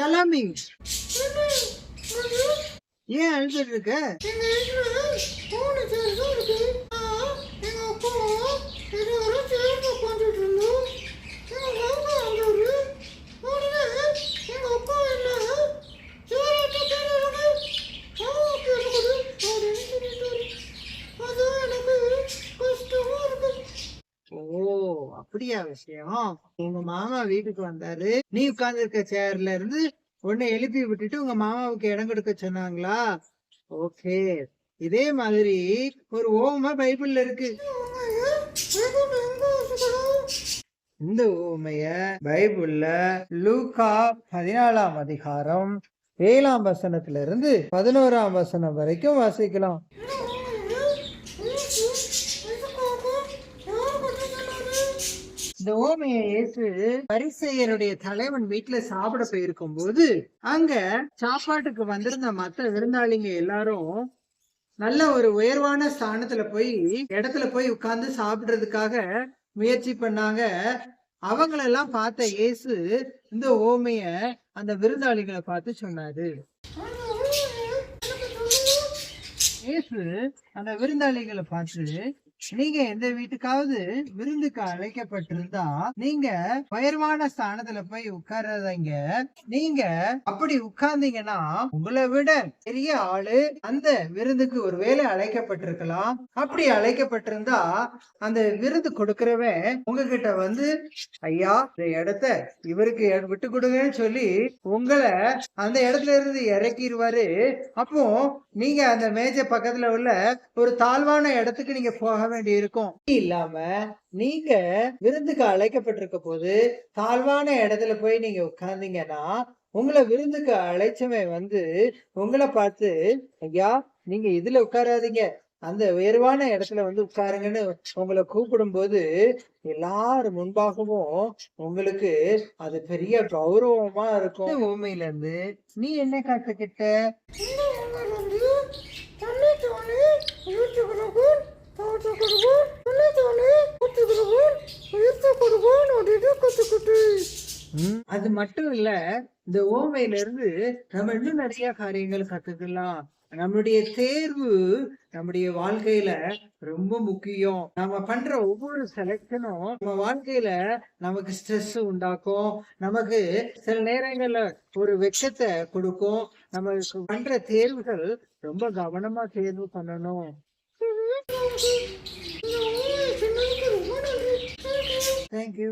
தலாமி ஏன் அழுதுட்டு இருக்க? ஓ, அப்படியா விஷயம்? உங்க மாமா வீட்டுக்கு வந்தாரு, நீ உட்கார்ந்து இருக்க சேர்ல இருந்து உன்னை எழுப்பி விட்டுட்டு உங்க மாமாவுக்கு இடம் கொடுக்க சொன்னாங்களா? ஓகே. இதே மாதிரி ஒரு ஓமை பைபிள்ல இருக்கு. இந்த ஓமைய பைபிள்ல லூக்கா 14ஆம் அதிகாரம் 7ஆம் வசனத்துல இருந்து 11ஆம் வசனம் வரைக்கும் வாசிக்கலாம். இந்த ஓமையை இயேசு பரிசேயருடைய தலைவன் வீட்டுல சாப்பிட போயிருக்கும் போது அங்க சாப்பாட்டுக்கு வந்திருந்த மத்த விருந்தாளிங்க எல்லாரும் நல்ல ஒரு உயர்வான ஸ்தானத்துல போய் இடத்துல போய் உட்கார்ந்து சாப்பிடுறதுக்காக முயற்சி பண்ணாங்க. அவங்களெல்லாம் பார்த்த இயேசு இந்த ஓமைய அந்த விருந்தாளிகளை பார்த்து சொன்னாரு. இயேசு அந்த விருந்தாளிகளை பார்த்து, நீங்க எந்த வீட்டுக்காவது விருந்துக்கு அழைக்கப்பட்டிருந்தா நீங்க உயர்வான ஸ்தானத்துல போய் உட்கார்றதீங்க. நீங்க அப்படி உட்கார்ந்தீங்கன்னா உங்களை விட பெரிய ஆளு அந்த விருந்துக்கு ஒருவேளை அழைக்கப்பட்டிருக்கலாம். அப்படி அழைக்கப்பட்டிருந்தா அந்த விருந்து கொடுக்கிறவன் உங்ககிட்ட வந்து, ஐயா இந்த இடத்த இவருக்கு விட்டு கொடுங்கன்னு சொல்லி உங்களை அந்த இடத்துல இருந்து இறக்கிடுவாரு. அப்போ நீங்க அந்த மேஜை பக்கத்துல உள்ள ஒரு தாழ்வான இடத்துக்கு நீங்க போக வேண்டி இருக்கும். இல்லாம நீங்க விருந்துக்கு அழைக்கப்பட்டிருக்க போது தாழ்வான இடத்துல போய் நீங்க உட்கார்ந்தீங்கன்னா உங்களை விருந்துக்கு அழைச்சவன் வந்து உங்களை பார்த்து, ஐயா நீங்க இதுல உட்காராதீங்க, அந்த உயர்வான இடத்துல வந்து உட்காருங்கன்னு உங்களை கூப்பிடும் போது எல்லாரும் முன்பாகவும் உங்களுக்கு அது பெரிய கௌரவமா இருக்கும். உண்மையில இருந்து நீ என்ன கத்துக்கிட்ட? அது மட்டும் இல்ல, இந்த ஓமையில இருந்து நம்ம இன்னும் நிறைய காரியங்கள் கத்துக்கலாம். நம்மளுடைய தேர்வு நம்முடைய வாழ்க்கையில ரொம்ப முக்கியம். நம்ம பண்ற ஒவ்வொரு செலக்ஷனும் நம்ம வாழ்க்கையில நமக்கு ஸ்ட்ரெஸ் உண்டாக்கும். நமக்கு சில நேரங்கள்ல ஒரு வெட்கத்தை கொடுக்கும். நம்ம பண்ற தேர்வுகள் ரொம்ப கவனமா தேர்வு பண்ணணும். தேங்க்யூ.